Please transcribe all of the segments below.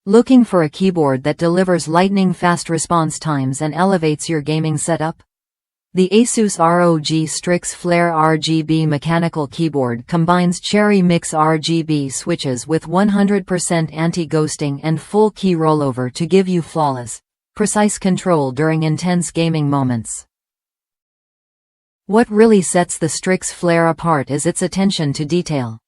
Looking for a keyboard that delivers lightning-fast response times and elevates your gaming setup? The ASUS ROG Strix Flare RGB mechanical keyboard combines Cherry MX RGB switches with 100% anti-ghosting and full key rollover to give you flawless, precise control during intense gaming moments. What really sets the Strix Flare apart is its attention to detail.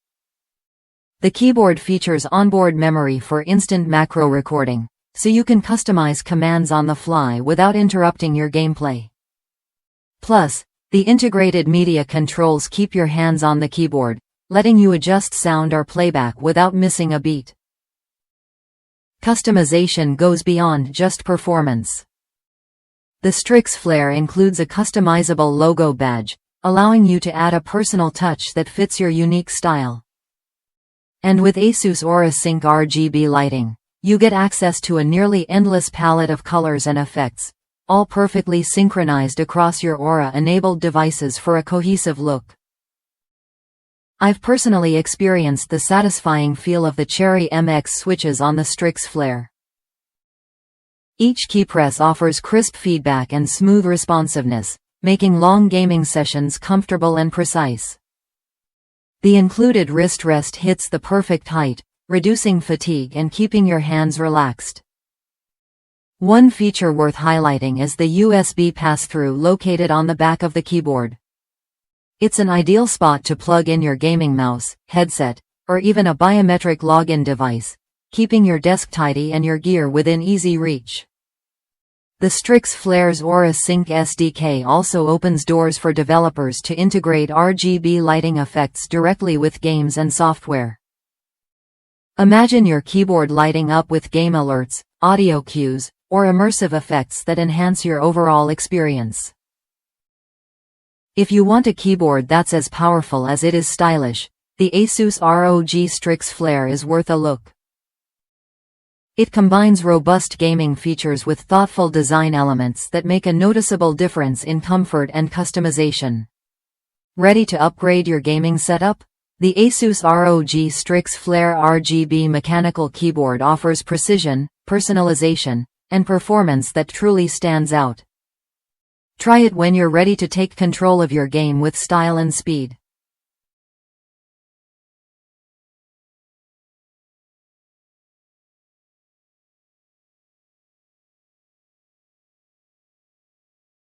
The keyboard features onboard memory for instant macro recording, so you can customize commands on the fly without interrupting your gameplay. Plus, the integrated media controls keep your hands on the keyboard, letting you adjust sound or playback without missing a beat. Customization goes beyond just performance. The Strix Flare includes a customizable logo badge, allowing you to add a personal touch that fits your unique style. And with ASUS Aura Sync RGB lighting, you get access to a nearly endless palette of colors and effects, all perfectly synchronized across your Aura-enabled devices for a cohesive look. I've personally experienced the satisfying feel of the Cherry MX switches on the Strix Flare. Each keypress offers crisp feedback and smooth responsiveness, making long gaming sessions comfortable and precise. The included wrist rest hits the perfect height, reducing fatigue and keeping your hands relaxed. One feature worth highlighting is the USB pass-through located on the back of the keyboard. It's an ideal spot to plug in your gaming mouse, headset, or even a biometric login device, keeping your desk tidy and your gear within easy reach. The Strix Flare's Aura Sync SDK also opens doors for developers to integrate RGB lighting effects directly with games and software. Imagine your keyboard lighting up with game alerts, audio cues, or immersive effects that enhance your overall experience. If you want a keyboard that's as powerful as it is stylish, the ASUS ROG Strix Flare is worth a look. It combines robust gaming features with thoughtful design elements that make a noticeable difference in comfort and customization. Ready to upgrade your gaming setup? The ASUS ROG Strix Flare RGB mechanical keyboard offers precision, personalization, and performance that truly stands out. Try it when you're ready to take control of your game with style and speed.